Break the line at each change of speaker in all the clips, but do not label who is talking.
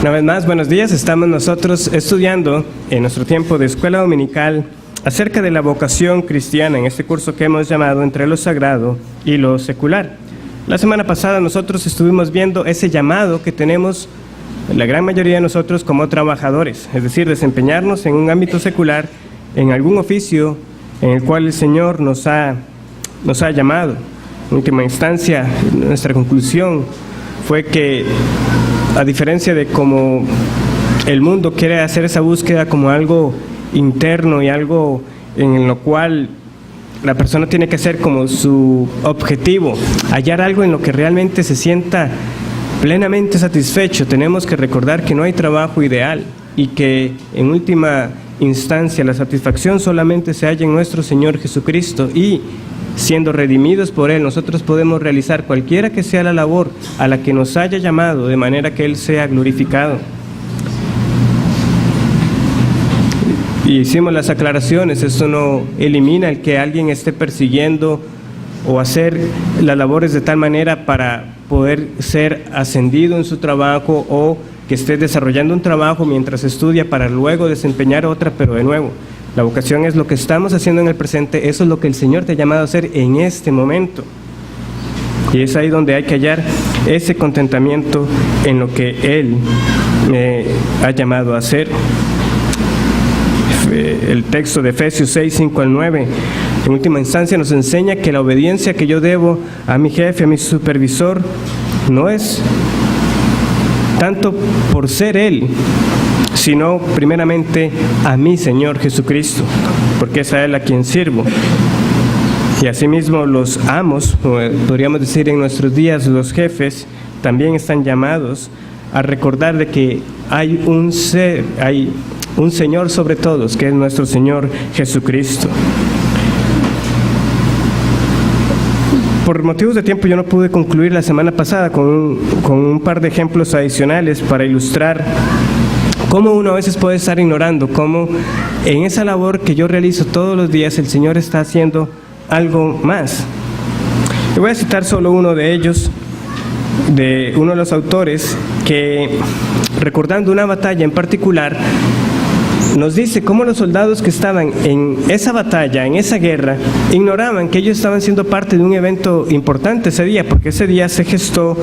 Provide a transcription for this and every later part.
Una vez más, buenos días. Estamos nosotros estudiando en nuestro tiempo de escuela dominical acerca de la vocación cristiana en este curso que hemos llamado Entre lo Sagrado y lo Secular. La semana pasada nosotros estuvimos viendo ese llamado que tenemos la gran mayoría de nosotros como trabajadores, es decir, desempeñarnos en un ámbito secular, en algún oficio en el cual el Señor nos ha llamado. En última instancia, nuestra conclusión fue que, a diferencia de cómo el mundo quiere hacer esa búsqueda como algo interno y algo en lo cual la persona tiene que hacer como su objetivo, hallar algo en lo que realmente se sienta plenamente satisfecho, tenemos que recordar que no hay trabajo ideal y que en última instancia la satisfacción solamente se halla en nuestro Señor Jesucristo, y siendo redimidos por Él, nosotros podemos realizar cualquiera que sea la labor a la que nos haya llamado, de manera que Él sea glorificado. Y hicimos las aclaraciones, esto no elimina el que alguien esté persiguiendo o hacer las labores de tal manera para poder ser ascendido en su trabajo, o que esté desarrollando un trabajo mientras estudia para luego desempeñar otra, pero de nuevo, la vocación es lo que estamos haciendo en el presente, eso es lo que el Señor te ha llamado a hacer en este momento. Y es ahí donde hay que hallar ese contentamiento en lo que Él ha llamado a hacer. El texto de Efesios 6, 5 al 9, en última instancia nos enseña que la obediencia que yo debo a mi jefe, a mi supervisor, no es tanto por ser Él, sino primeramente a mi Señor Jesucristo, porque es a Él a quien sirvo. Y asimismo los amos, podríamos decir en nuestros días los jefes, también están llamados a recordar de que hay un ser, hay un Señor sobre todos, que es nuestro Señor Jesucristo. Por motivos de tiempo yo no pude concluir la semana pasada con un par de ejemplos adicionales para ilustrar cómo uno a veces puede estar ignorando, cómo en esa labor que yo realizo todos los días el Señor está haciendo algo más. Y voy a citar solo uno de ellos, de uno de los autores, que recordando una batalla en particular, nos dice cómo los soldados que estaban en esa batalla, en esa guerra, ignoraban que ellos estaban siendo parte de un evento importante ese día, porque ese día se gestó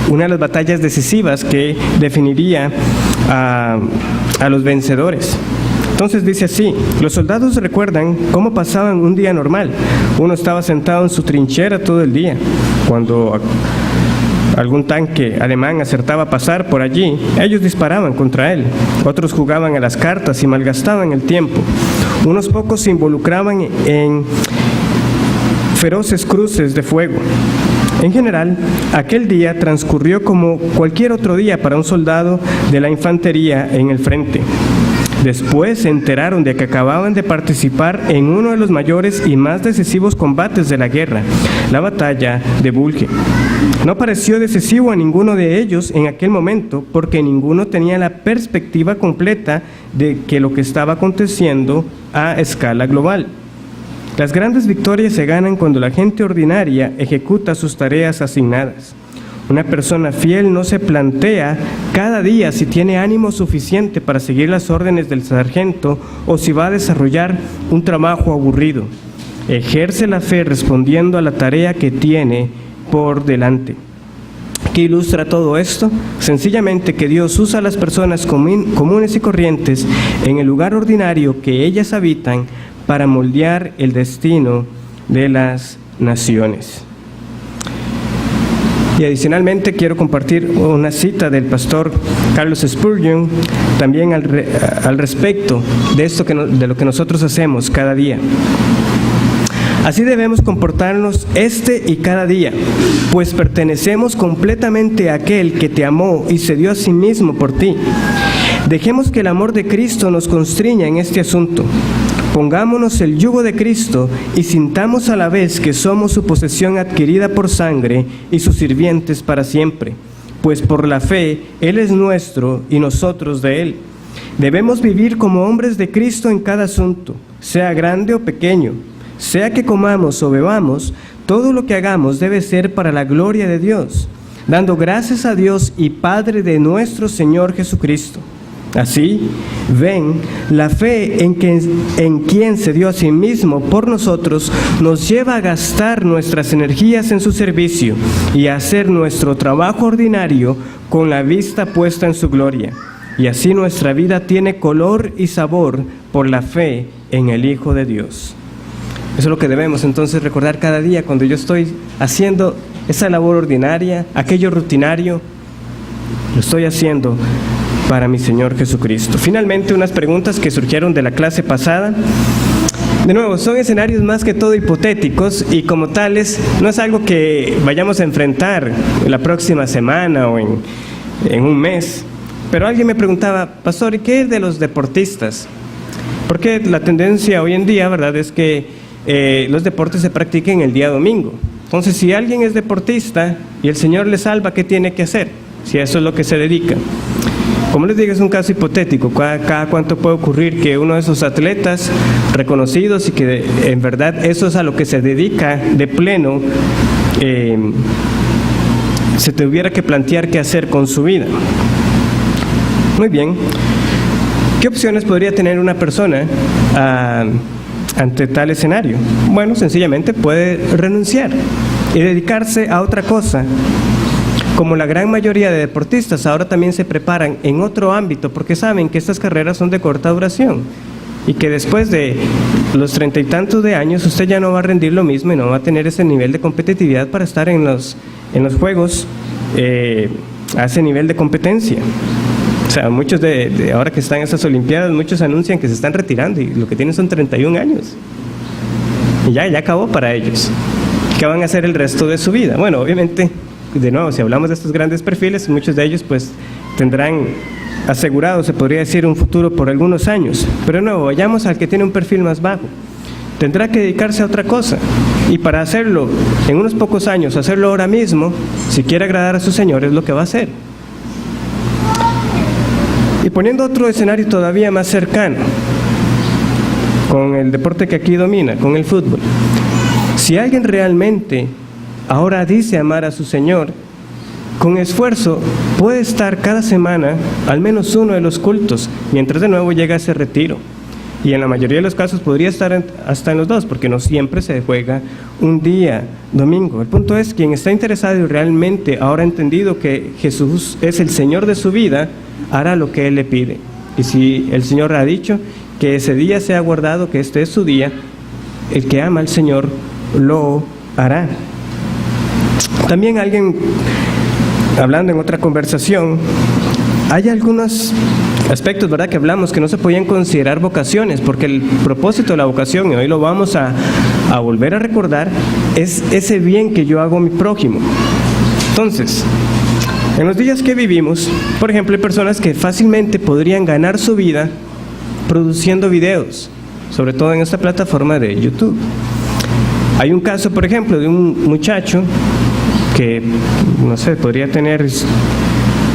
una de las batallas decisivas que definiría a los vencedores. Entonces dice así: los soldados recuerdan cómo pasaban un día normal. Uno estaba sentado en su trinchera todo el día. Cuando algún tanque alemán acertaba a pasar por allí, ellos disparaban contra él. Otros jugaban a las cartas y malgastaban el tiempo. Unos pocos se involucraban en feroces cruces de fuego. En general, aquel día transcurrió como cualquier otro día para un soldado de la infantería en el frente. Después se enteraron de que acababan de participar en uno de los mayores y más decisivos combates de la guerra, la batalla de Bulge. No pareció decisivo a ninguno de ellos en aquel momento, porque ninguno tenía la perspectiva completa de que lo que estaba aconteciendo a escala global. Las grandes victorias se ganan cuando la gente ordinaria ejecuta sus tareas asignadas. Una persona fiel no se plantea cada día si tiene ánimo suficiente para seguir las órdenes del sargento o si va a desarrollar un trabajo aburrido. Ejerce la fe respondiendo a la tarea que tiene por delante. ¿Qué ilustra todo esto? Sencillamente que Dios usa a las personas comunes y corrientes en el lugar ordinario que ellas habitan para moldear el destino de las naciones. Y adicionalmente quiero compartir una cita del pastor Carlos Spurgeon también al respecto de esto de lo que nosotros hacemos cada día. Así debemos comportarnos y cada día, pues pertenecemos completamente a aquel que te amó y se dio a sí mismo por ti. Dejemos que el amor de Cristo nos constriña en este asunto. Pongámonos el yugo de Cristo y sintamos a la vez que somos su posesión adquirida por sangre y sus sirvientes para siempre, pues por la fe Él es nuestro y nosotros de Él. Debemos vivir como hombres de Cristo en cada asunto, sea grande o pequeño, sea que comamos o bebamos, todo lo que hagamos debe ser para la gloria de Dios. dando gracias a Dios y Padre de nuestro Señor Jesucristo. Así, ven, la fe en quien se dio a sí mismo por nosotros nos lleva a gastar nuestras energías en su servicio y a hacer nuestro trabajo ordinario con la vista puesta en su gloria. Y así nuestra vida tiene color y sabor por la fe en el Hijo de Dios. Eso es lo que debemos entonces recordar cada día cuando yo estoy haciendo esa labor ordinaria, aquello rutinario, lo estoy haciendo para mi Señor Jesucristo. Finalmente, unas preguntas que surgieron de la clase pasada. De nuevo, son escenarios más que todo hipotéticos y como tales no es algo que vayamos a enfrentar la próxima semana o en un mes. Pero alguien me preguntaba, pastor, ¿y qué es de los deportistas? Porque la tendencia hoy en día, ¿verdad?, es que los deportes se practiquen el día domingo. Entonces, si alguien es deportista y el Señor le salva, ¿qué tiene que hacer? Si a eso es lo que se dedica. Como les digo, es un caso hipotético. Cada cuánto puede ocurrir que uno de esos atletas reconocidos y que en verdad eso es a lo que se dedica de pleno, se tuviera que plantear qué hacer con su vida. Muy bien. ¿Qué opciones podría tener una persona ante tal escenario? Bueno, sencillamente puede renunciar y dedicarse a otra cosa. Como la gran mayoría de deportistas ahora también se preparan en otro ámbito porque saben que estas carreras son de corta duración y que después de los 30 y tantos de años usted ya no va a rendir lo mismo y no va a tener ese nivel de competitividad para estar en los juegos a ese nivel de competencia. O sea, muchos de ahora que están en esas olimpiadas, muchos anuncian que se están retirando y lo que tienen son 31 años y ya acabó para ellos. ¿Qué van a hacer el resto de su vida? Bueno, obviamente, de nuevo, si hablamos de estos grandes perfiles, muchos de ellos pues tendrán asegurado, se podría decir, un futuro por algunos años. Pero de nuevo, vayamos al que tiene un perfil más bajo. Tendrá que dedicarse a otra cosa. Y para hacerlo en unos pocos años, hacerlo ahora mismo, si quiere agradar a su Señor, es lo que va a hacer. Y poniendo otro escenario todavía más cercano, con el deporte que aquí domina, con el fútbol. Si alguien realmente ahora dice amar a su Señor, con esfuerzo puede estar cada semana al menos uno de los cultos, mientras de nuevo llega ese retiro. Y en la mayoría de los casos podría estar hasta en los dos, porque no siempre se juega un día domingo. El punto es, quien está interesado y realmente ahora ha entendido que Jesús es el Señor de su vida, hará lo que Él le pide. Y si el Señor ha dicho que ese día sea guardado, que este es su día, el que ama al Señor lo hará. También alguien, hablando en otra conversación, hay algunos aspectos, ¿verdad?, que hablamos que no se podían considerar vocaciones, porque el propósito de la vocación, y hoy lo vamos a volver a recordar, es ese bien que yo hago a mi prójimo. Entonces, en los días que vivimos, por ejemplo, hay personas que fácilmente podrían ganar su vida produciendo videos, sobre todo en esta plataforma de YouTube. Hay un caso, por ejemplo, de un muchacho que, no sé, podría tener,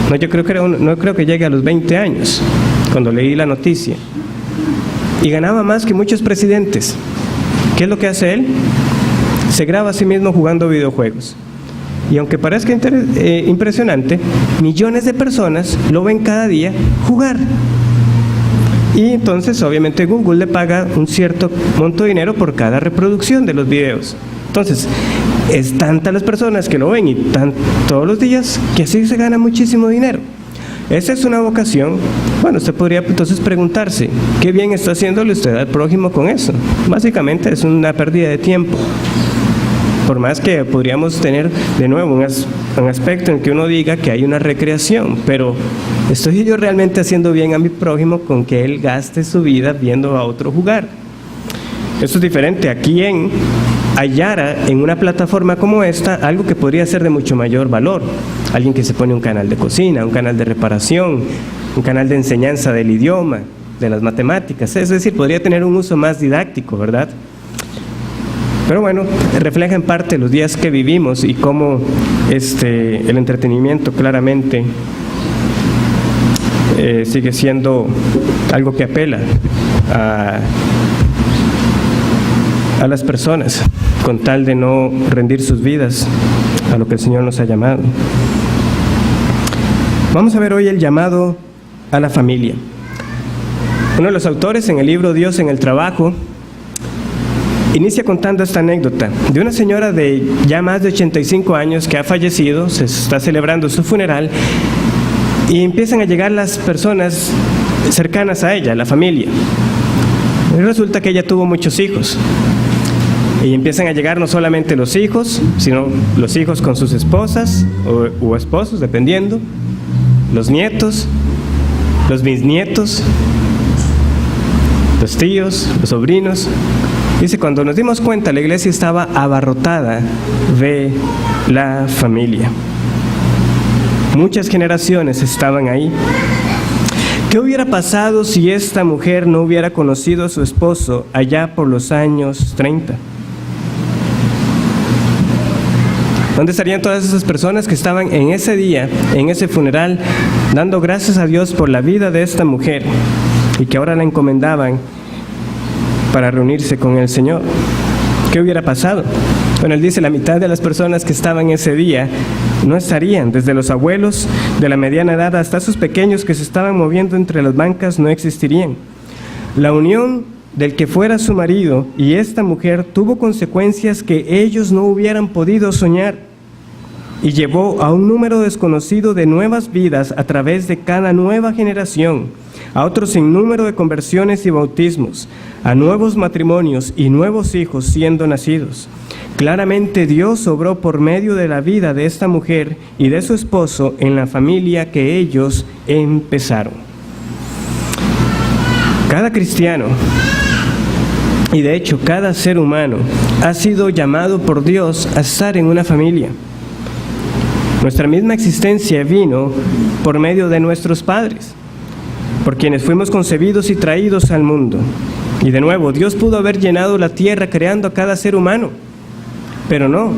no creo que llegue a los 20 años, cuando leí la noticia, y ganaba más que muchos presidentes. ¿Qué es lo que hace él? Se graba a sí mismo jugando videojuegos. Y aunque parezca impresionante, millones de personas lo ven cada día jugar. Y entonces, obviamente, Google le paga un cierto monto de dinero por cada reproducción de los videos. Entonces, es tantas las personas que lo ven y todos los días que así se gana muchísimo dinero. Esa es una vocación. Bueno, usted podría entonces preguntarse, ¿qué bien está haciéndole usted al prójimo con eso? Básicamente es una pérdida de tiempo. Por más que podríamos tener de nuevo un aspecto en que uno diga que hay una recreación, pero ¿estoy yo realmente haciendo bien a mi prójimo con que él gaste su vida viendo a otro jugar? Esto es diferente a quien hallara en una plataforma como esta algo que podría ser de mucho mayor valor. Alguien que se pone un canal de cocina, un canal de reparación, un canal de enseñanza del idioma, de las matemáticas, es decir, podría tener un uso más didáctico, ¿verdad? Pero bueno, refleja en parte los días que vivimos y cómo el entretenimiento claramente sigue siendo algo que apela a las personas con tal de no rendir sus vidas a lo que el Señor nos ha llamado. Vamos a ver hoy el llamado a la familia. Uno de los autores en el libro Dios en el Trabajo inicia contando esta anécdota de una señora de ya más de 85 años que ha fallecido, se está celebrando su funeral y empiezan a llegar las personas cercanas a ella, la familia. Y resulta que ella tuvo muchos hijos. Y empiezan a llegar no solamente los hijos, sino los hijos con sus esposas o esposos, dependiendo, los nietos, los bisnietos, los tíos, los sobrinos. Dice, cuando nos dimos cuenta, la iglesia estaba abarrotada de la familia. Muchas generaciones estaban ahí. ¿Qué hubiera pasado si esta mujer no hubiera conocido a su esposo allá por los años 30? ¿Dónde estarían todas esas personas que estaban en ese día, en ese funeral, dando gracias a Dios por la vida de esta mujer y que ahora la encomendaban para reunirse con el Señor? ¿Qué hubiera pasado? Bueno, él dice, la mitad de las personas que estaban ese día no estarían, desde los abuelos de la mediana edad hasta esos pequeños que se estaban moviendo entre las bancas no existirían. La unión del que fuera su marido y esta mujer tuvo consecuencias que ellos no hubieran podido soñar y llevó a un número desconocido de nuevas vidas a través de cada nueva generación, a otro sinnúmero de conversiones y bautismos, a nuevos matrimonios y nuevos hijos siendo nacidos. Claramente Dios obró por medio de la vida de esta mujer y de su esposo en la familia que ellos empezaron. Cada cristiano, y de hecho cada ser humano, ha sido llamado por Dios a estar en una familia. Nuestra misma existencia vino por medio de nuestros padres, por quienes fuimos concebidos y traídos al mundo. Y de nuevo, Dios pudo haber llenado la tierra creando a cada ser humano, pero no.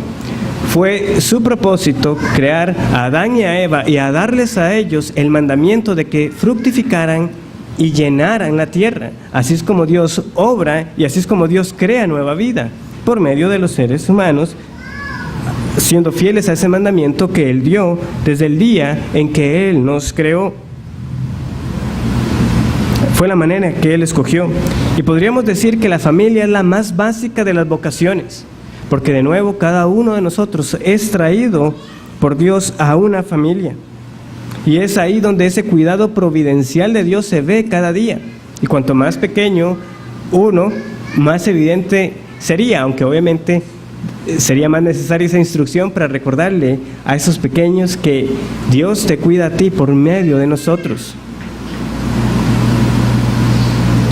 Fue su propósito crear a Adán y a Eva y a darles a ellos el mandamiento de que fructificaran y llenaran la tierra. Así es como Dios obra y así es como Dios crea nueva vida, por medio de los seres humanos, siendo fieles a ese mandamiento que Él dio desde el día en que Él nos creó. Fue la manera que Él escogió. Y podríamos decir que la familia es la más básica de las vocaciones, porque de nuevo cada uno de nosotros es traído por Dios a una familia. Y es ahí donde ese cuidado providencial de Dios se ve cada día. Y cuanto más pequeño uno, más evidente sería, aunque obviamente sería más necesaria esa instrucción para recordarle a esos pequeños que Dios te cuida a ti por medio de nosotros.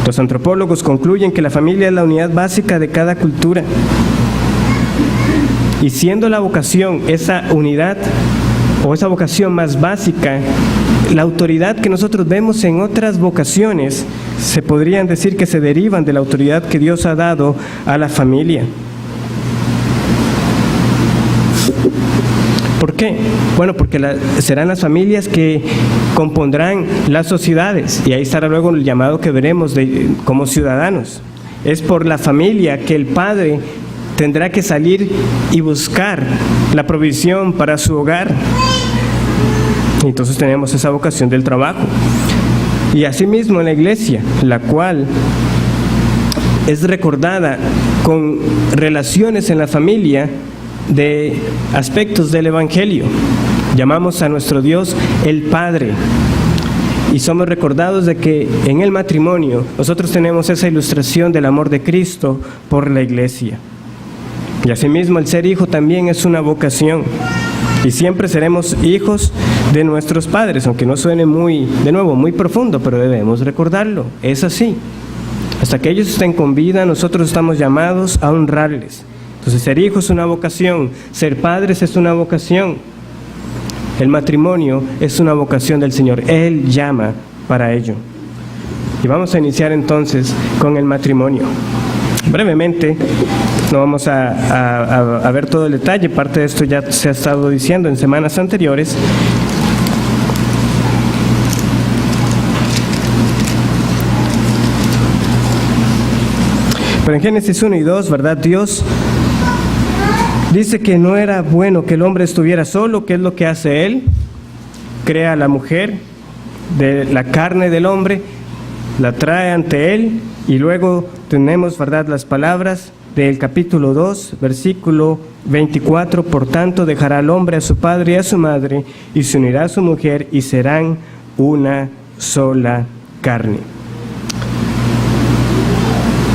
Los antropólogos concluyen que la familia es la unidad básica de cada cultura. Y siendo la vocación esa unidad o esa vocación más básica, la autoridad que nosotros vemos en otras vocaciones se podrían decir que se derivan de la autoridad que Dios ha dado a la familia. ¿Por qué? Bueno, porque serán las familias que compondrán las sociedades, y ahí estará luego el llamado que veremos como ciudadanos. Es por la familia que el padre tendrá que salir y buscar la provisión para su hogar. Entonces tenemos esa vocación del trabajo. Y asimismo en la iglesia, la cual es recordada con relaciones en la familia de aspectos del Evangelio. Llamamos a nuestro Dios el Padre y somos recordados de que en el matrimonio nosotros tenemos esa ilustración del amor de Cristo por la iglesia. Y asimismo el ser hijo también es una vocación y siempre seremos hijos de nuestros padres, aunque no suene muy profundo, pero debemos recordarlo, es así. Hasta que ellos estén con vida, nosotros estamos llamados a honrarles. Entonces, ser hijos es una vocación, ser padres es una vocación. El matrimonio es una vocación del Señor, Él llama para ello. Y vamos a iniciar entonces con el matrimonio. Brevemente, no vamos a ver todo el detalle, parte de esto ya se ha estado diciendo en semanas anteriores. Pero en Génesis 1 y 2, ¿verdad? Dios dice que no era bueno que el hombre estuviera solo. ¿Qué es lo que hace Él? Crea a la mujer de la carne del hombre, la trae ante Él, y luego tenemos, ¿verdad?, las palabras del capítulo 2, versículo 24. Por tanto, dejará al hombre a su padre y a su madre, y se unirá a su mujer, y serán una sola carne.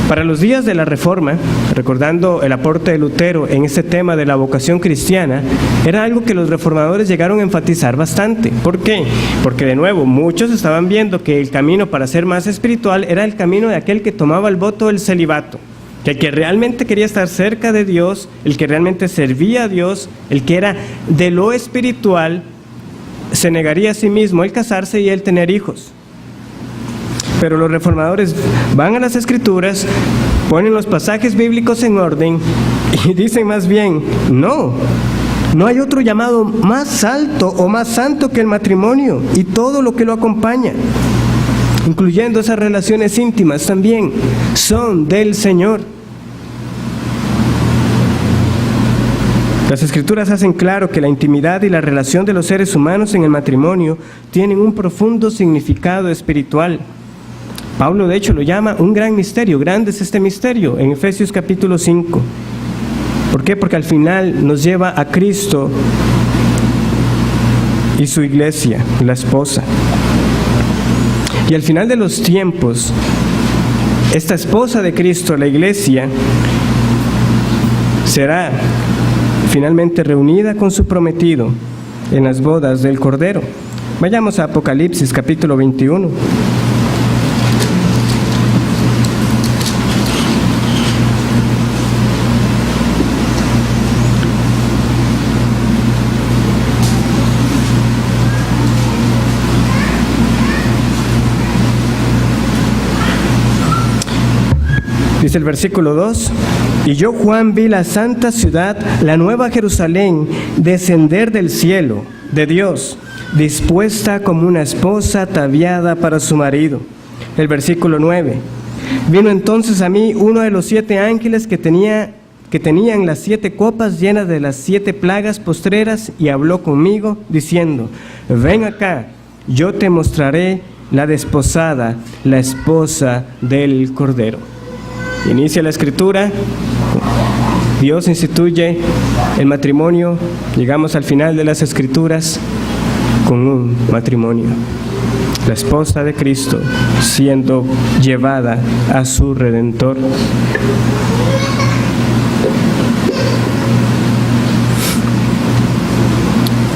Para los días de la Reforma, recordando el aporte de Lutero en este tema de la vocación cristiana, era algo que los reformadores llegaron a enfatizar bastante. ¿Por qué? Porque de nuevo, muchos estaban viendo que el camino para ser más espiritual era el camino de aquel que tomaba el voto del celibato, que el que realmente quería estar cerca de Dios, el que realmente servía a Dios, el que era de lo espiritual, se negaría a sí mismo el casarse y el tener hijos. Pero los reformadores van a las Escrituras, ponen los pasajes bíblicos en orden y dicen más bien, no hay otro llamado más alto o más santo que el matrimonio y todo lo que lo acompaña, incluyendo esas relaciones íntimas también, son del Señor. Las Escrituras hacen claro que la intimidad y la relación de los seres humanos en el matrimonio tienen un profundo significado espiritual. Pablo de hecho lo llama un gran misterio. Grande es este misterio en Efesios capítulo 5. ¿Por qué? Porque al final nos lleva a Cristo y su iglesia, la esposa. Y al final de los tiempos, esta esposa de Cristo, la iglesia, será finalmente reunida con su prometido en las bodas del Cordero. Vayamos a Apocalipsis capítulo 21. Dice el versículo 2, y yo, Juan, vi la santa ciudad, la nueva Jerusalén, descender del cielo, de Dios, dispuesta como una esposa ataviada para su marido. El versículo 9, vino entonces a mí uno de los 7 ángeles que tenían las 7 copas llenas de las 7 plagas postreras, y habló conmigo, diciendo, ven acá, yo te mostraré la desposada, la esposa del Cordero. Inicia la Escritura, Dios instituye el matrimonio, llegamos al final de las Escrituras con un matrimonio. La esposa de Cristo siendo llevada a su Redentor.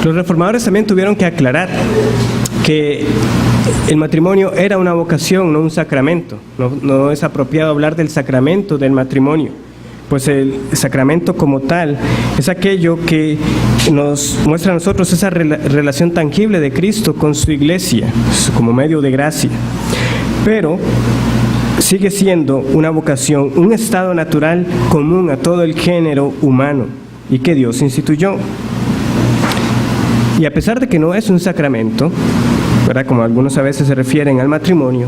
Los reformadores también tuvieron que aclarar que el matrimonio era una vocación, no un sacramento. No es apropiado hablar del sacramento del matrimonio, pues el sacramento como tal es aquello que nos muestra a nosotros esa relación tangible de Cristo con su iglesia, como medio de gracia. Pero sigue siendo una vocación, un estado natural común a todo el género humano y que Dios instituyó. Y a pesar de que no es un sacramento, ¿verdad?, como algunos a veces se refieren al matrimonio,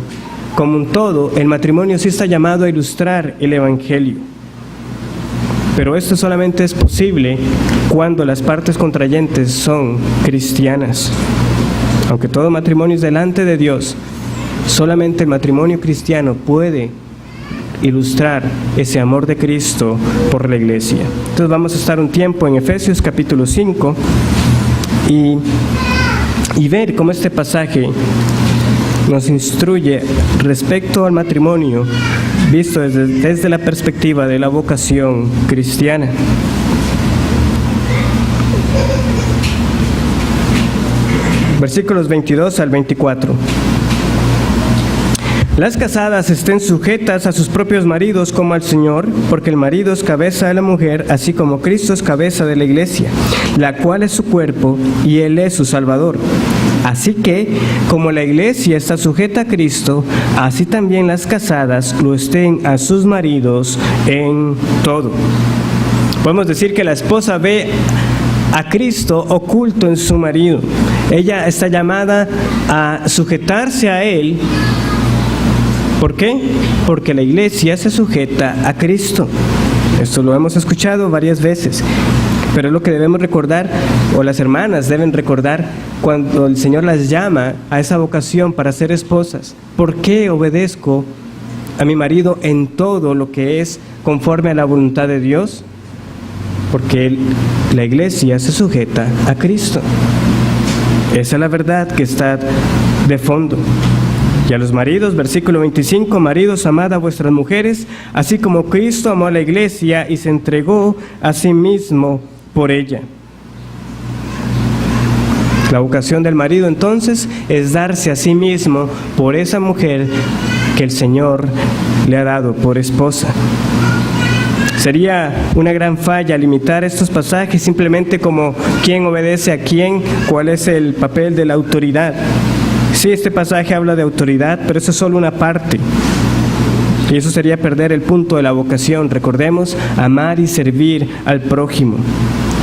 como un todo, el matrimonio sí está llamado a ilustrar el Evangelio. Pero esto solamente es posible cuando las partes contrayentes son cristianas. Aunque todo matrimonio es delante de Dios, solamente el matrimonio cristiano puede ilustrar ese amor de Cristo por la iglesia. Entonces vamos a estar un tiempo en Efesios capítulo 5 y ver cómo este pasaje nos instruye respecto al matrimonio visto desde la perspectiva de la vocación cristiana. Versículos 22 al 24. Las casadas estén sujetas a sus propios maridos como al Señor, porque el marido es cabeza de la mujer, así como Cristo es cabeza de la iglesia, la cual es su cuerpo y Él es su Salvador. Así que, como la iglesia está sujeta a Cristo, así también las casadas lo estén a sus maridos en todo. Podemos decir que la esposa ve a Cristo oculto en su marido. Ella está llamada a sujetarse a Él ¿Por qué? Porque la iglesia se sujeta a Cristo. Esto lo hemos escuchado varias veces, pero es lo que debemos recordar, o las hermanas deben recordar, cuando el Señor las llama a esa vocación para ser esposas. ¿Por qué obedezco a mi marido en todo lo que es conforme a la voluntad de Dios? Porque la iglesia se sujeta a Cristo. Esa es la verdad que está de fondo. Y a los maridos, versículo 25, maridos, amad a vuestras mujeres, así como Cristo amó a la iglesia y se entregó a sí mismo por ella. La vocación del marido entonces es darse a sí mismo por esa mujer que el Señor le ha dado por esposa. Sería una gran falla limitar estos pasajes simplemente como quién obedece a quién, cuál es el papel de la autoridad. Sí, este pasaje habla de autoridad, pero eso es solo una parte. Y eso sería perder el punto de la vocación. Recordemos, amar y servir al prójimo.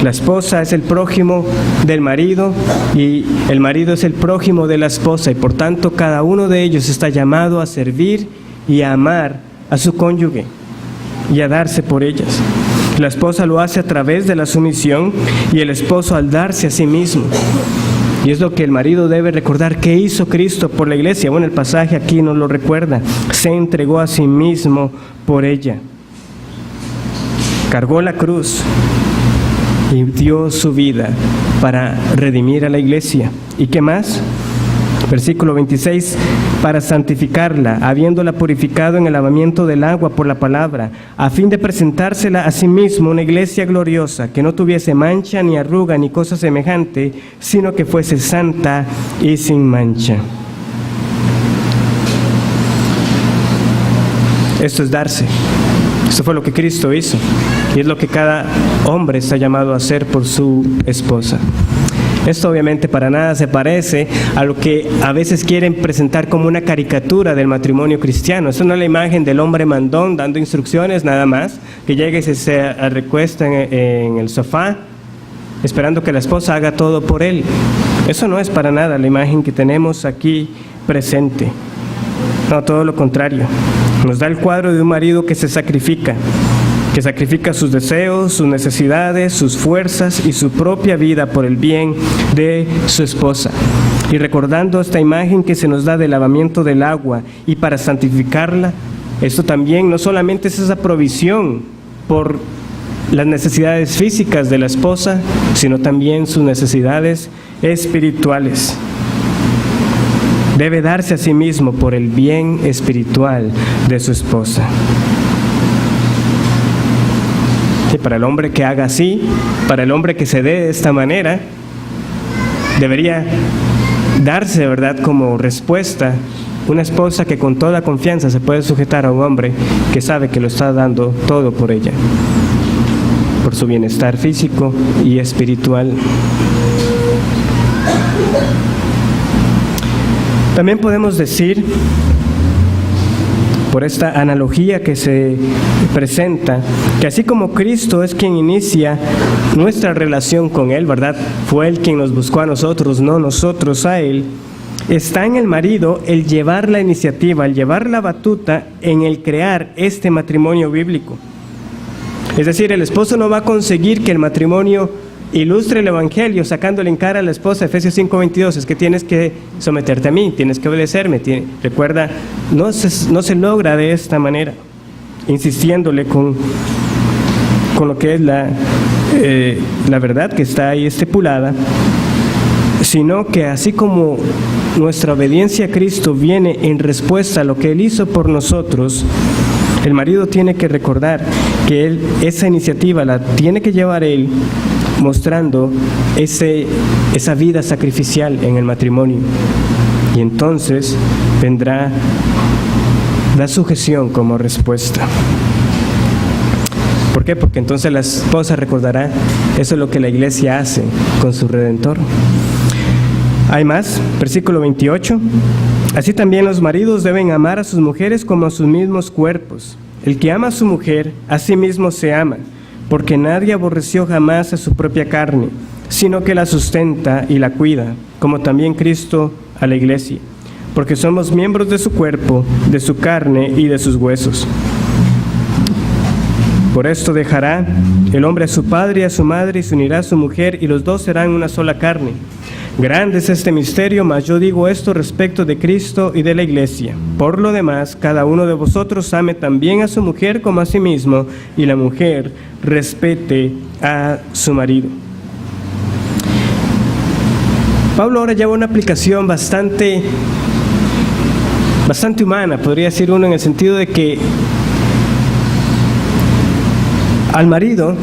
La esposa es el prójimo del marido y el marido es el prójimo de la esposa, y por tanto cada uno de ellos está llamado a servir y a amar a su cónyuge y a darse por ellas. La esposa lo hace a través de la sumisión y el esposo al darse a sí mismo. Y es lo que el marido debe recordar. ¿Qué hizo Cristo por la iglesia? Bueno, el pasaje aquí nos lo recuerda. Se entregó a sí mismo por ella. Cargó la cruz y dio su vida para redimir a la iglesia. ¿Y qué más? Versículo 26, para santificarla, habiéndola purificado en el lavamiento del agua por la palabra, a fin de presentársela a sí mismo una iglesia gloriosa, que no tuviese mancha, ni arruga, ni cosa semejante, sino que fuese santa y sin mancha. Esto es darse. Esto fue lo que Cristo hizo, y es lo que cada hombre está llamado a hacer por su esposa. Esto obviamente para nada se parece a lo que a veces quieren presentar como una caricatura del matrimonio cristiano. Esto no es la imagen del hombre mandón dando instrucciones nada más, que llega y se recuesta en el sofá esperando que la esposa haga todo por él. Eso no es para nada la imagen que tenemos aquí presente. No, todo lo contrario. Nos da el cuadro de un marido que se sacrifica sus deseos, sus necesidades, sus fuerzas y su propia vida por el bien de su esposa. Y recordando esta imagen que se nos da del lavamiento del agua y para santificarla, esto también no solamente es esa provisión por las necesidades físicas de la esposa, sino también sus necesidades espirituales. Debe darse a sí mismo por el bien espiritual de su esposa. Y para el hombre que haga así, para el hombre que se dé de esta manera, debería darse, ¿verdad?, como respuesta una esposa que con toda confianza se puede sujetar a un hombre que sabe que lo está dando todo por ella, por su bienestar físico y espiritual. También podemos decir, por esta analogía que se presenta, que así como Cristo es quien inicia nuestra relación con Él, ¿verdad? Fue Él quien nos buscó a nosotros, no nosotros a Él. Está en el marido el llevar la iniciativa, el llevar la batuta en el crear este matrimonio bíblico. Es decir, el esposo no va a conseguir que el matrimonio ilustre el evangelio sacándole en cara a la esposa. Efesios 5:22, es que tienes que someterte a mí, tienes que obedecerme. Recuerda, no se logra de esta manera, insistiéndole con lo que es la verdad que está ahí estipulada, sino que así como nuestra obediencia a Cristo viene en respuesta a lo que Él hizo por nosotros, el marido tiene que recordar que esa iniciativa la tiene que llevar él, mostrando esa vida sacrificial en el matrimonio. Y entonces vendrá la sujeción como respuesta. ¿Por qué? Porque entonces la esposa recordará, eso es lo que la iglesia hace con su Redentor. Hay más, versículo 28. Así también los maridos deben amar a sus mujeres como a sus mismos cuerpos. El que ama a su mujer, a sí mismo se ama, porque nadie aborreció jamás a su propia carne, sino que la sustenta y la cuida, como también Cristo a la iglesia, porque somos miembros de su cuerpo, de su carne y de sus huesos. Por esto dejará el hombre a su padre y a su madre y se unirá a su mujer, y los dos serán una sola carne. Grande es este misterio, mas yo digo esto respecto de Cristo y de la Iglesia. Por lo demás, cada uno de vosotros ame también a su mujer como a sí mismo, y la mujer respete a su marido. Pablo ahora lleva una aplicación bastante humana, podría decir uno, en el sentido de que al marido,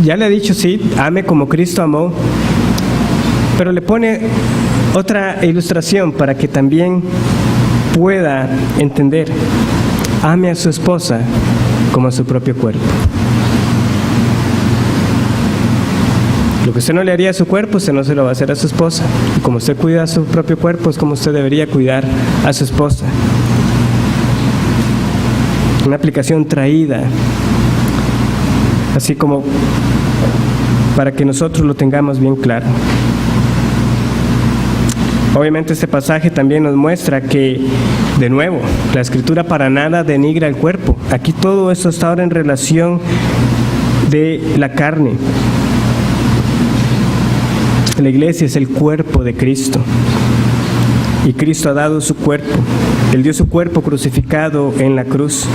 ya le ha dicho, sí, ame como Cristo amó, pero le pone otra ilustración para que también pueda entender. Ame a su esposa como a su propio cuerpo. Lo que usted no le haría a su cuerpo, usted no se lo va a hacer a su esposa. Y como usted cuida a su propio cuerpo, es como usted debería cuidar a su esposa. Una aplicación traída, así como para que nosotros lo tengamos bien claro. Obviamente este pasaje también nos muestra que, de nuevo, la Escritura para nada denigra el cuerpo. Aquí todo esto está ahora en relación de la carne. La iglesia es el cuerpo de Cristo. Y Cristo ha dado su cuerpo. Él dio su cuerpo crucificado en la cruz.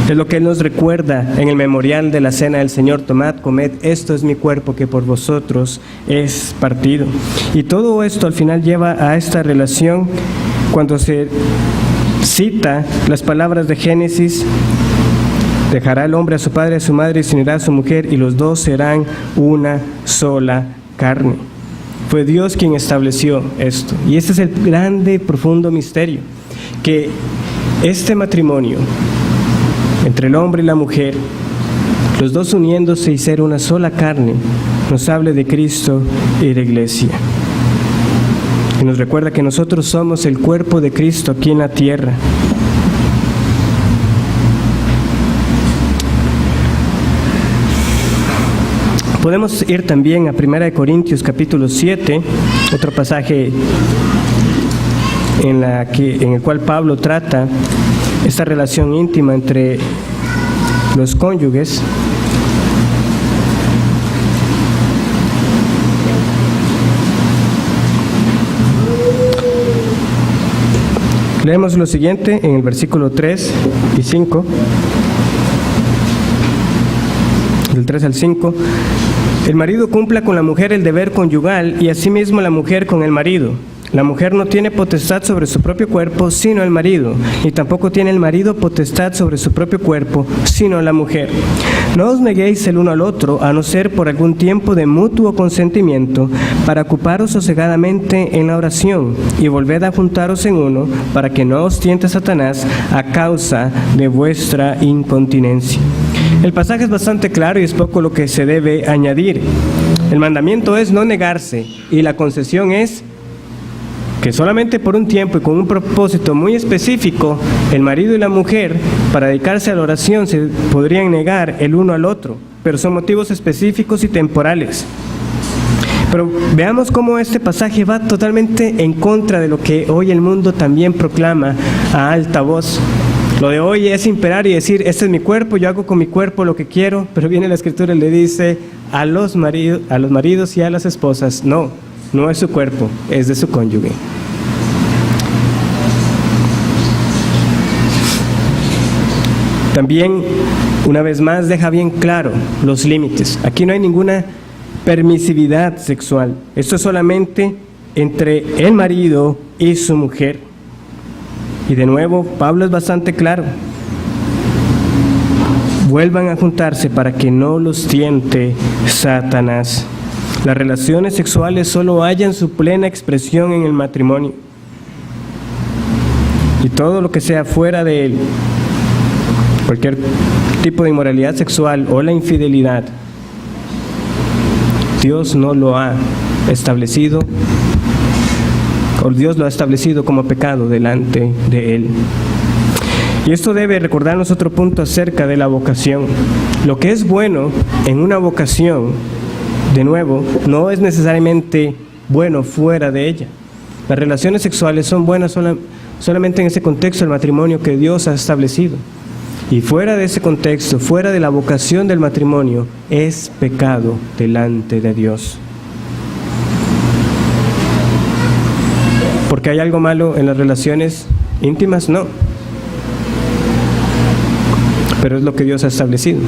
Es lo que Él nos recuerda en el memorial de la cena del Señor. Tomad, comed, esto es mi cuerpo que por vosotros es partido. Y todo esto al final lleva a esta relación cuando se cita las palabras de Génesis. Dejará el hombre a su padre y a su madre y se unirá a su mujer, y los dos serán una sola carne. Fue Dios quien estableció esto. Y este es el grande y profundo misterio, que este matrimonio entre el hombre y la mujer, los dos uniéndose y ser una sola carne, nos habla de Cristo y de la iglesia. Y nos recuerda que nosotros somos el cuerpo de Cristo aquí en la tierra. Podemos ir también a 1 Corintios capítulo 7, otro pasaje en el cual Pablo trata esta relación íntima entre los cónyuges. Leemos lo siguiente en el versículo 3 y 5, del 3 al 5. El marido cumpla con la mujer el deber conyugal y asimismo la mujer con el marido. La mujer no tiene potestad sobre su propio cuerpo, sino el marido, y tampoco tiene el marido potestad sobre su propio cuerpo, sino la mujer. No os neguéis el uno al otro, a no ser por algún tiempo de mutuo consentimiento, para ocuparos sosegadamente en la oración, y volved a juntaros en uno, para que no os tiente Satanás a causa de vuestra incontinencia. El pasaje es bastante claro y es poco lo que se debe añadir. El mandamiento es no negarse, y la concesión es que solamente por un tiempo y con un propósito muy específico, el marido y la mujer, para dedicarse a la oración, se podrían negar el uno al otro, pero son motivos específicos y temporales. Pero veamos cómo este pasaje va totalmente en contra de lo que hoy el mundo también proclama a alta voz. Lo de hoy es imperar y decir, este es mi cuerpo, yo hago con mi cuerpo lo que quiero, pero viene la Escritura y le dice a los maridos y a las esposas, no es su cuerpo, es de su cónyuge. También, una vez más, deja bien claro los límites. Aquí no hay ninguna permisividad sexual. Esto es solamente entre el marido y su mujer. Y de nuevo, Pablo es bastante claro. Vuelvan a juntarse para que no los tiente Satanás. Las relaciones sexuales solo hallan su plena expresión en el matrimonio. Y todo lo que sea fuera de él, cualquier tipo de inmoralidad sexual o la infidelidad, Dios no lo ha establecido, o Dios lo ha establecido como pecado delante de él. Y esto debe recordarnos otro punto acerca de la vocación. Lo que es bueno en una vocación, de nuevo, no es necesariamente bueno fuera de ella. Las relaciones sexuales son buenas solamente en ese contexto del matrimonio que Dios ha establecido. Y fuera de ese contexto, fuera de la vocación del matrimonio, es pecado delante de Dios. ¿Porque hay algo malo en las relaciones íntimas? No. Pero es lo que Dios ha establecido.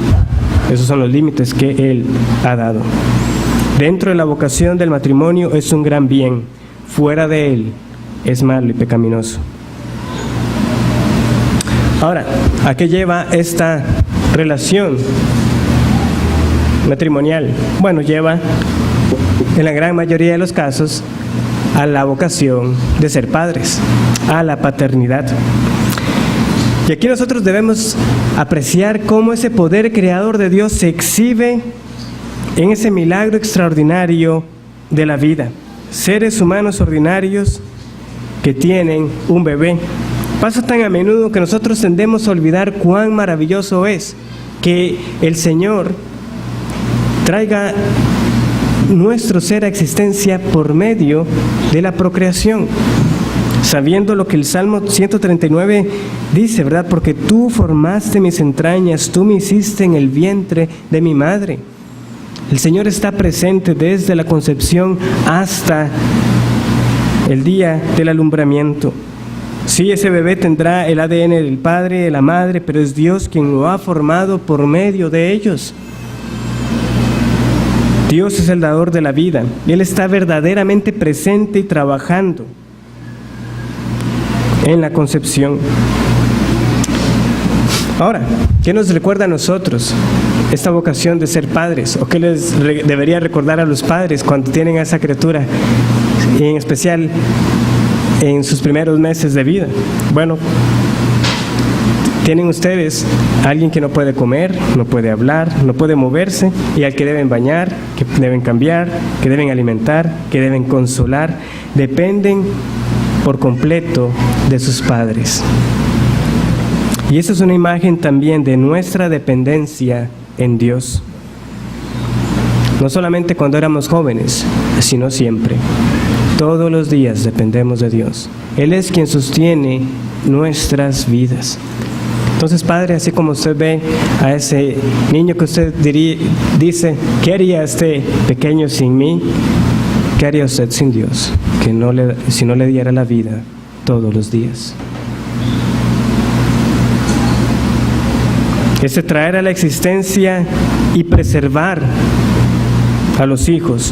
Esos son los límites que Él ha dado. Dentro de la vocación del matrimonio es un gran bien. Fuera de Él es malo y pecaminoso. Ahora, ¿a qué lleva esta relación matrimonial? Bueno, lleva, en la gran mayoría de los casos, a la vocación de ser padres, a la paternidad. Y aquí nosotros debemos apreciar cómo ese poder creador de Dios se exhibe en ese milagro extraordinario de la vida. Seres humanos ordinarios que tienen un bebé. Pasa tan a menudo que nosotros tendemos a olvidar cuán maravilloso es que el Señor traiga nuestro ser a existencia por medio de la procreación, sabiendo lo que el Salmo 139 dice, ¿verdad? Porque tú formaste mis entrañas, tú me hiciste en el vientre de mi madre. El Señor está presente desde la concepción hasta el día del alumbramiento. Sí, ese bebé tendrá el ADN del padre, de la madre, pero es Dios quien lo ha formado por medio de ellos. Dios es el dador de la vida. Él está verdaderamente presente y trabajando en la concepción. Ahora, ¿qué nos recuerda a nosotros esta vocación de ser padres? ¿O qué les debería recordar a los padres cuando tienen a esa criatura? Y en especial en sus primeros meses de vida. Bueno, tienen ustedes a alguien que no puede comer, no puede hablar, no puede moverse, y al que deben bañar, que deben cambiar, que deben alimentar, que deben consolar. Dependen por completo de sus padres. Y esa es una imagen también de nuestra dependencia en Dios. No solamente cuando éramos jóvenes, sino siempre. Todos los días dependemos de Dios. Él es quien sostiene nuestras vidas. Entonces, Padre, así como usted ve a ese niño que usted dice, ¿qué haría este pequeño sin mí? ¿Qué haría usted sin Dios? Si no le diera la vida todos los días. Ese traer a la existencia y preservar a los hijos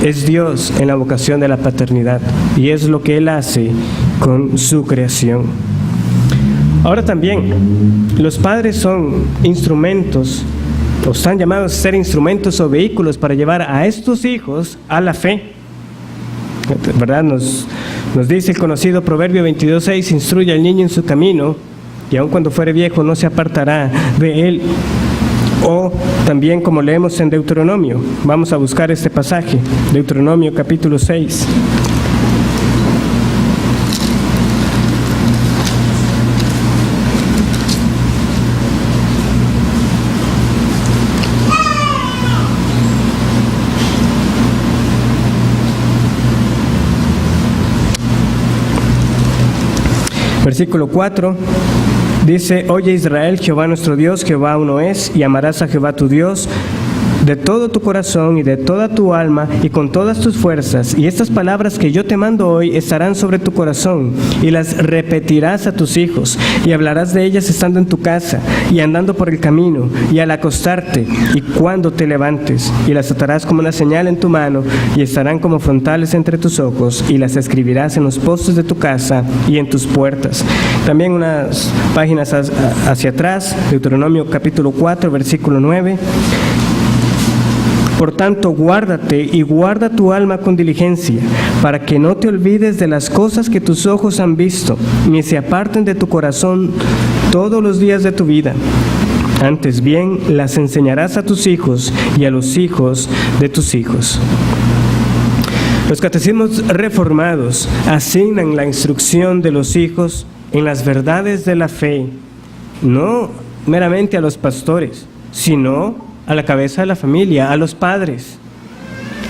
es Dios en la vocación de la paternidad, y es lo que Él hace con su creación. Ahora también, los padres son instrumentos, o están llamados a ser instrumentos o vehículos para llevar a estos hijos a la fe. ¿Verdad? Nos dice el conocido Proverbio 22:6, instruye al niño en su camino, y aun cuando fuere viejo no se apartará de él. O también como leemos en Deuteronomio, vamos a buscar este pasaje, Deuteronomio capítulo 6. Versículo 4. Dice, oye Israel, Jehová nuestro Dios, Jehová uno es, y amarás a Jehová tu Dios de todo tu corazón y de toda tu alma y con todas tus fuerzas. Y estas palabras que yo te mando hoy estarán sobre tu corazón, y las repetirás a tus hijos, y hablarás de ellas estando en tu casa, y andando por el camino, y al acostarte, y cuando te levantes, y las atarás como una señal en tu mano, y estarán como frontales entre tus ojos, y las escribirás en los postes de tu casa y en tus puertas. También unas páginas hacia atrás, Deuteronomio capítulo 4, versículo 9. Por tanto, guárdate y guarda tu alma con diligencia, para que no te olvides de las cosas que tus ojos han visto, ni se aparten de tu corazón todos los días de tu vida. Antes bien, las enseñarás a tus hijos y a los hijos de tus hijos. Los catecismos reformados asignan la instrucción de los hijos en las verdades de la fe, no meramente a los pastores, sino a la cabeza de la familia, a los padres.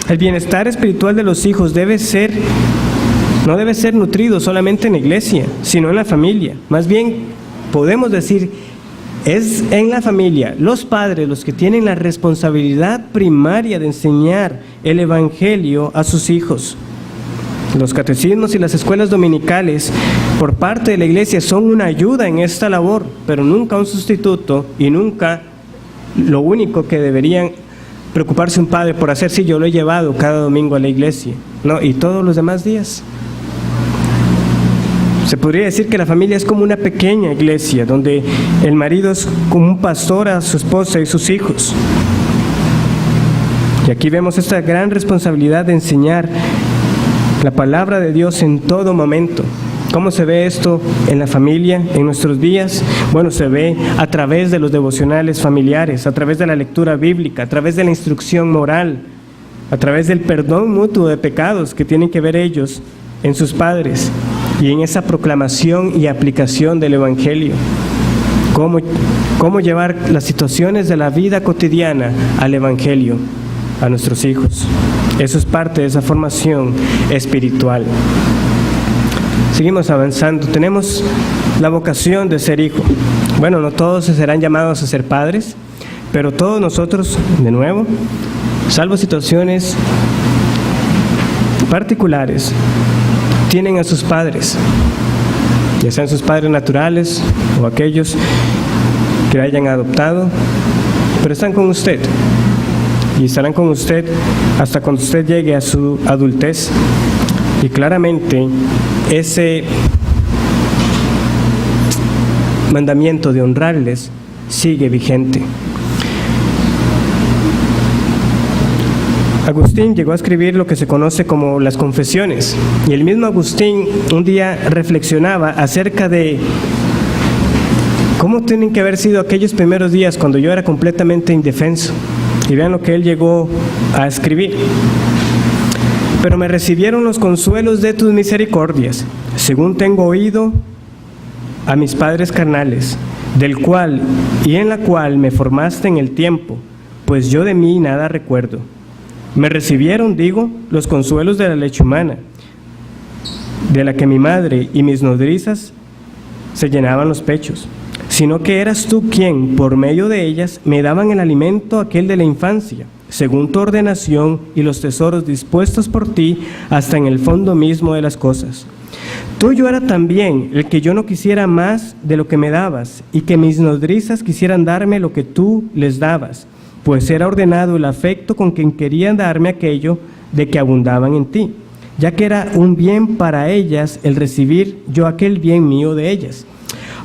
El bienestar espiritual de los hijos no debe ser nutrido solamente en la iglesia, sino en la familia. Más bien, podemos decir, es en la familia, los padres los que tienen la responsabilidad primaria de enseñar el Evangelio a sus hijos. Los catecismos y las escuelas dominicales por parte de la iglesia son una ayuda en esta labor, pero nunca un sustituto y nunca lo único que deberían preocuparse un padre por hacer si yo lo he llevado cada domingo a la iglesia, ¿no? Y todos los demás días. Se podría decir que la familia es como una pequeña iglesia, donde el marido es como un pastor a su esposa y sus hijos. Y aquí vemos esta gran responsabilidad de enseñar la palabra de Dios en todo momento. ¿Cómo se ve esto en la familia, en nuestros días? Bueno, se ve a través de los devocionales familiares, a través de la lectura bíblica, a través de la instrucción moral, a través del perdón mutuo de pecados que tienen que ver ellos en sus padres y en esa proclamación y aplicación del Evangelio. Cómo llevar las situaciones de la vida cotidiana al Evangelio a nuestros hijos. Eso es parte de esa formación espiritual. Seguimos avanzando. Tenemos la vocación de ser hijo. Bueno, no todos serán llamados a ser padres, pero todos nosotros, de nuevo, salvo situaciones particulares, tienen a sus padres, ya sean sus padres naturales o aquellos que hayan adoptado, pero están con usted y estarán con usted hasta cuando usted llegue a su adultez. Y claramente ese mandamiento de honrarles sigue vigente. Agustín llegó a escribir lo que se conoce como las confesiones, y el mismo Agustín un día reflexionaba acerca de cómo tienen que haber sido aquellos primeros días cuando yo era completamente indefenso, y vean lo que él llegó a escribir. Pero me recibieron los consuelos de tus misericordias, según tengo oído a mis padres carnales, del cual y en la cual me formaste en el tiempo, pues yo de mí nada recuerdo. Me recibieron, digo, los consuelos de la leche humana, de la que mi madre y mis nodrizas se llenaban los pechos, sino que eras tú quien, por medio de ellas, me daban el alimento aquel de la infancia, según tu ordenación y los tesoros dispuestos por ti hasta en el fondo mismo de las cosas. Tuyo era también el que yo no quisiera más de lo que me dabas, y que mis nodrizas quisieran darme lo que tú les dabas, pues era ordenado el afecto con quien querían darme aquello de que abundaban en ti, ya que era un bien para ellas el recibir yo aquel bien mío de ellas,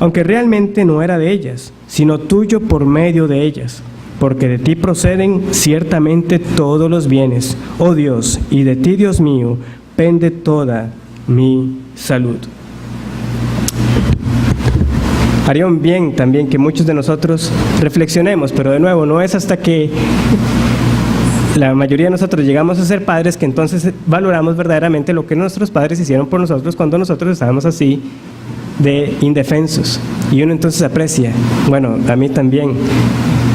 aunque realmente no era de ellas, sino tuyo por medio de ellas, porque de ti proceden ciertamente todos los bienes, oh Dios, y de ti, Dios mío, pende toda mi salud. Haría un bien también que muchos de nosotros reflexionemos, pero de nuevo, no es hasta que la mayoría de nosotros llegamos a ser padres que entonces valoramos verdaderamente lo que nuestros padres hicieron por nosotros cuando nosotros estábamos así de indefensos. Y uno entonces aprecia, bueno, a mí también,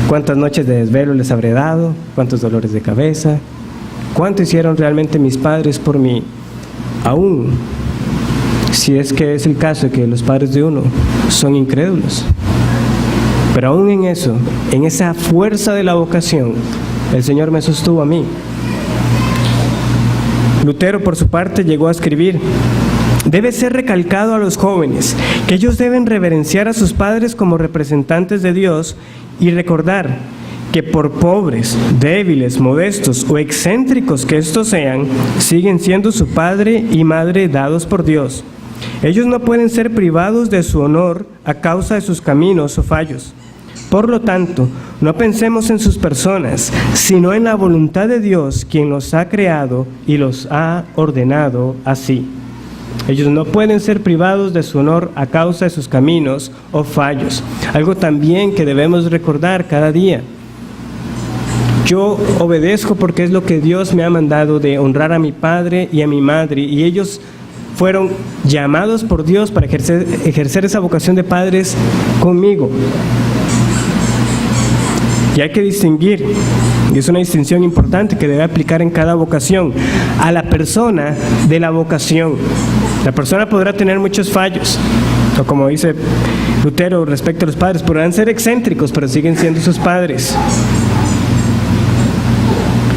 cuántas noches de desvelo les habré dado, cuántos dolores de cabeza, cuánto hicieron realmente mis padres por mí, aún si es que es el caso de que los padres de uno son incrédulos. Pero aún en eso, en esa fuerza de la vocación, el Señor me sostuvo a mí. Lutero, por su parte, llegó a escribir: debe ser recalcado a los jóvenes que ellos deben reverenciar a sus padres como representantes de Dios y recordar que por pobres, débiles, modestos o excéntricos que estos sean, siguen siendo su padre y madre dados por Dios. Ellos no pueden ser privados de su honor a causa de sus caminos o fallos. Por lo tanto, no pensemos en sus personas, sino en la voluntad de Dios, quien los ha creado y los ha ordenado así. Ellos no pueden ser privados de su honor a causa de sus caminos o fallos. Algo también que debemos recordar cada día. Yo obedezco porque es lo que Dios me ha mandado, de honrar a mi padre y a mi madre, y ellos fueron llamados por Dios para ejercer esa vocación de padres conmigo. Y hay que distinguir, y es una distinción importante que debe aplicar en cada vocación, a la persona de la vocación. La persona podrá tener muchos fallos, o como dice Lutero respecto a los padres, podrán ser excéntricos, pero siguen siendo sus padres.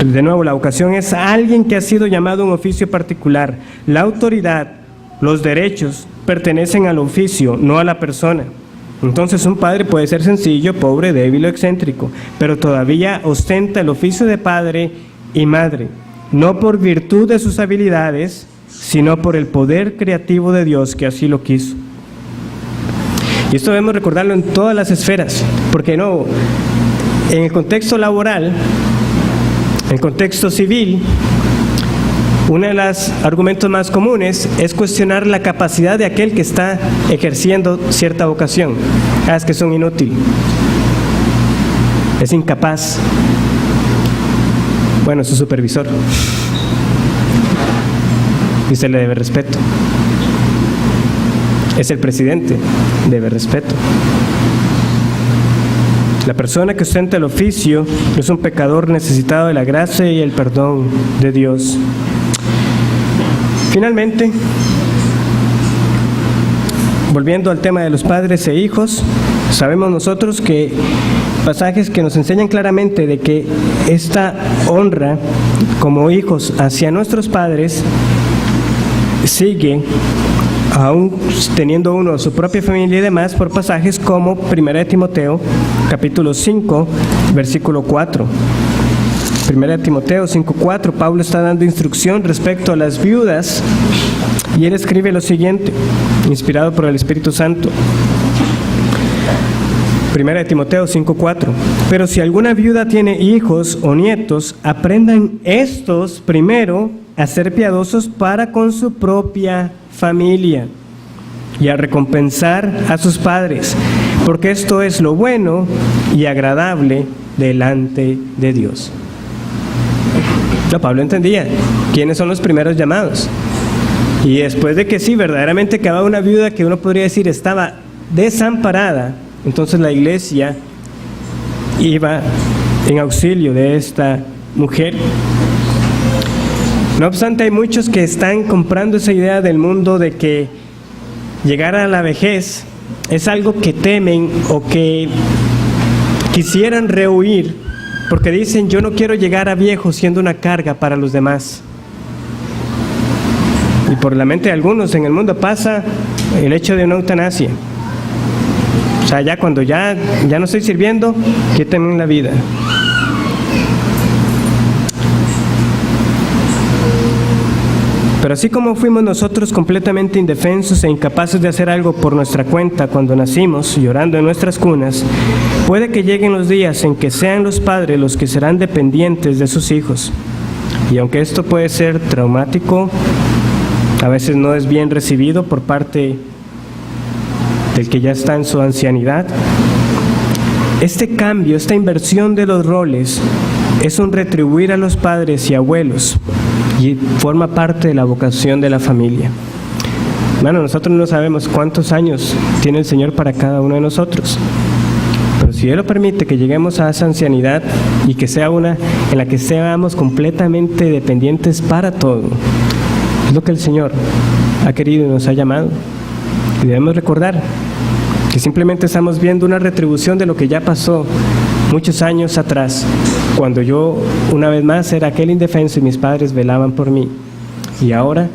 De nuevo, la vocación es a alguien que ha sido llamado a un oficio particular. La autoridad, los derechos, pertenecen al oficio, no a la persona. Entonces un padre puede ser sencillo, pobre, débil o excéntrico, pero todavía ostenta el oficio de padre y madre, no por virtud de sus habilidades, sino por el poder creativo de Dios que así lo quiso. Y esto debemos recordarlo en todas las esferas, porque no, en el contexto laboral, en el contexto civil, uno de los argumentos más comunes es cuestionar la capacidad de aquel que está ejerciendo cierta vocación. Es que es un inútil, es incapaz. Bueno, es su supervisor y se le debe respeto. Es el presidente, debe respeto. La persona que ostenta el oficio es un pecador necesitado de la gracia y el perdón de Dios. Finalmente, volviendo al tema de los padres e hijos, sabemos nosotros que pasajes que nos enseñan claramente de que esta honra como hijos hacia nuestros padres sigue aún teniendo uno su propia familia y demás, por pasajes como 1 de Timoteo, capítulo 5, versículo 4. 1 de Timoteo 5:4, Pablo está dando instrucción respecto a las viudas y él escribe lo siguiente, inspirado por el Espíritu Santo. 1 de Timoteo 5:4, pero si alguna viuda tiene hijos o nietos, aprendan estos primero a ser piadosos para con su propia familia y a recompensar a sus padres, porque esto es lo bueno y agradable delante de Dios. No, Pablo entendía quiénes son los primeros llamados. Y después de que sí, verdaderamente quedaba una viuda que uno podría decir estaba desamparada, entonces la iglesia iba en auxilio de esta mujer. No obstante, hay muchos que están comprando esa idea del mundo de que llegar a la vejez es algo que temen o que quisieran rehuir, porque dicen, yo no quiero llegar a viejo siendo una carga para los demás. Y por la mente de algunos en el mundo pasa el hecho de una eutanasia. O sea, ya cuando ya no estoy sirviendo, quítenme la vida. Pero así como fuimos nosotros completamente indefensos e incapaces de hacer algo por nuestra cuenta cuando nacimos, llorando en nuestras cunas, puede que lleguen los días en que sean los padres los que serán dependientes de sus hijos. Y aunque esto puede ser traumático, a veces no es bien recibido por parte del que ya está en su ancianidad, este cambio, esta inversión de los roles, es un retribuir a los padres y abuelos y forma parte de la vocación de la familia. Bueno, nosotros no sabemos cuántos años tiene el Señor para cada uno de nosotros, pero si Él lo permite que lleguemos a esa ancianidad y que sea una en la que seamos completamente dependientes para todo, es lo que el Señor ha querido y nos ha llamado. Y debemos recordar que simplemente estamos viendo una retribución de lo que ya pasó muchos años atrás, cuando yo una vez más era aquel indefenso y mis padres velaban por mí. Y ahora,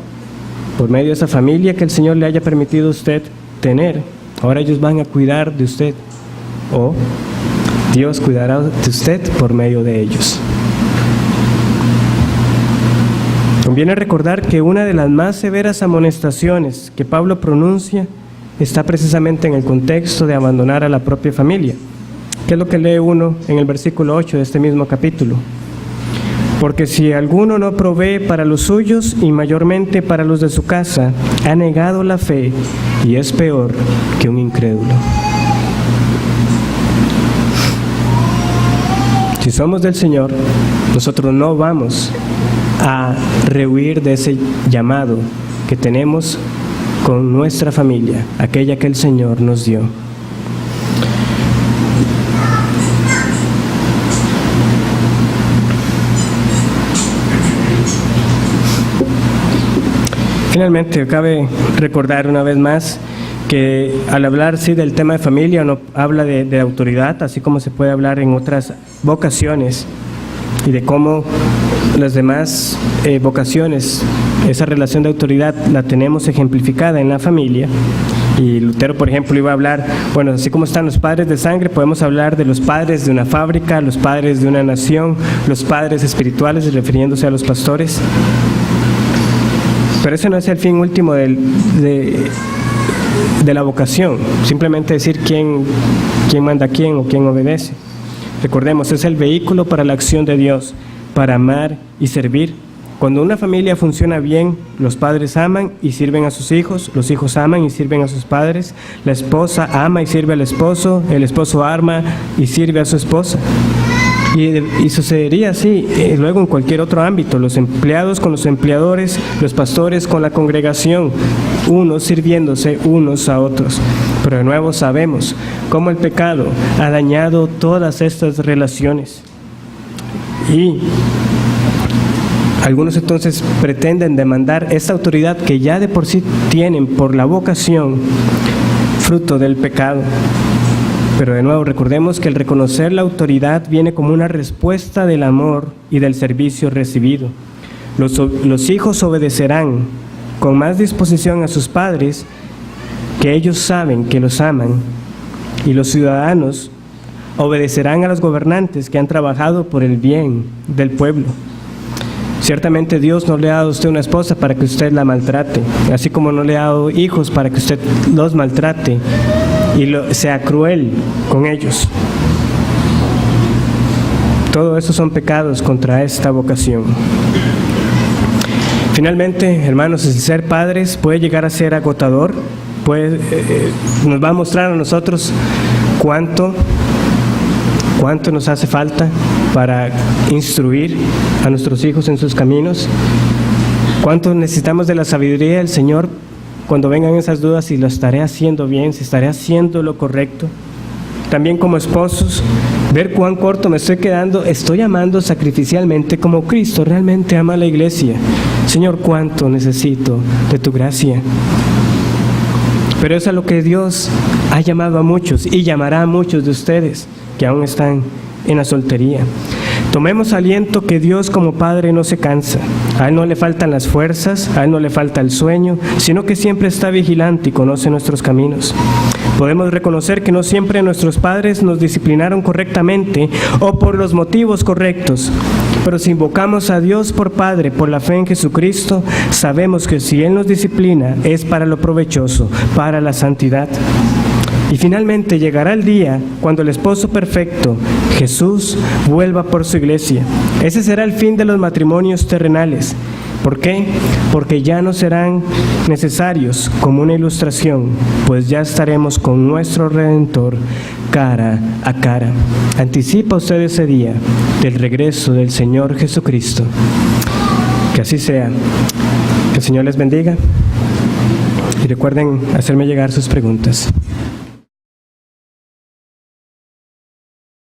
por medio de esa familia que el Señor le haya permitido a usted tener, ahora ellos van a cuidar de usted, o Dios cuidará de usted por medio de ellos. Conviene recordar que una de las más severas amonestaciones que Pablo pronuncia está precisamente en el contexto de abandonar a la propia familia, que es lo que lee uno en el versículo 8 de este mismo capítulo. Porque si alguno no provee para los suyos y mayormente para los de su casa, ha negado la fe y es peor que un incrédulo. Si somos del Señor, nosotros no vamos a rehuir de ese llamado que tenemos con nuestra familia, aquella que el Señor nos dio. Finalmente, cabe recordar una vez más que al hablar del tema de familia uno habla de autoridad, así como se puede hablar en otras vocaciones, y de cómo las demás vocaciones, esa relación de autoridad la tenemos ejemplificada en la familia. Y Lutero, por ejemplo, iba a hablar, bueno, así como están los padres de sangre, podemos hablar de los padres de una fábrica, los padres de una nación, los padres espirituales, refiriéndose a los pastores. Pero ese no es el fin último de la vocación, simplemente decir quién manda a quién o quién obedece. Recordemos, es el vehículo para la acción de Dios, para amar y servir. Cuando una familia funciona bien, los padres aman y sirven a sus hijos, los hijos aman y sirven a sus padres, la esposa ama y sirve al esposo, el esposo ama y sirve a su esposa. Y sucedería así luego en cualquier otro ámbito, los empleados con los empleadores, los pastores con la congregación, unos sirviéndose unos a otros. Pero de nuevo sabemos cómo el pecado ha dañado todas estas relaciones. Y algunos entonces pretenden demandar esa autoridad que ya de por sí tienen por la vocación, fruto del pecado. Pero de nuevo recordemos que el reconocer la autoridad viene como una respuesta del amor y del servicio recibido. Los hijos obedecerán con más disposición a sus padres, que ellos saben que los aman, y los ciudadanos obedecerán a los gobernantes que han trabajado por el bien del pueblo. Ciertamente Dios no le ha dado a usted una esposa para que usted la maltrate, así como no le ha dado hijos para que usted los maltrate y sea cruel con ellos. Todo eso son pecados contra esta vocación. Finalmente, hermanos, el ser padres puede llegar a ser agotador, nos va a mostrar a nosotros cuánto nos hace falta para instruir a nuestros hijos en sus caminos, cuánto necesitamos de la sabiduría del Señor cuando vengan esas dudas, si lo estaré haciendo bien, si estaré haciendo lo correcto. También como esposos, ver cuán corto me estoy quedando, estoy amando sacrificialmente como Cristo realmente ama a la iglesia. Señor, cuánto necesito de tu gracia. Pero eso es a lo que Dios ha llamado a muchos y llamará a muchos de ustedes que aún están en la soltería. Tomemos aliento que Dios como Padre no se cansa. A Él no le faltan las fuerzas, a Él no le falta el sueño, sino que siempre está vigilante y conoce nuestros caminos. Podemos reconocer que no siempre nuestros padres nos disciplinaron correctamente o por los motivos correctos, pero si invocamos a Dios por Padre, por la fe en Jesucristo, sabemos que si Él nos disciplina es para lo provechoso, para la santidad. Y finalmente llegará el día cuando el esposo perfecto, Jesús, vuelva por su iglesia. Ese será el fin de los matrimonios terrenales. ¿Por qué? Porque ya no serán necesarios como una ilustración, pues ya estaremos con nuestro Redentor cara a cara. Anticipa usted ese día del regreso del Señor Jesucristo. Que así sea. Que el Señor les bendiga. Y recuerden hacerme llegar sus preguntas.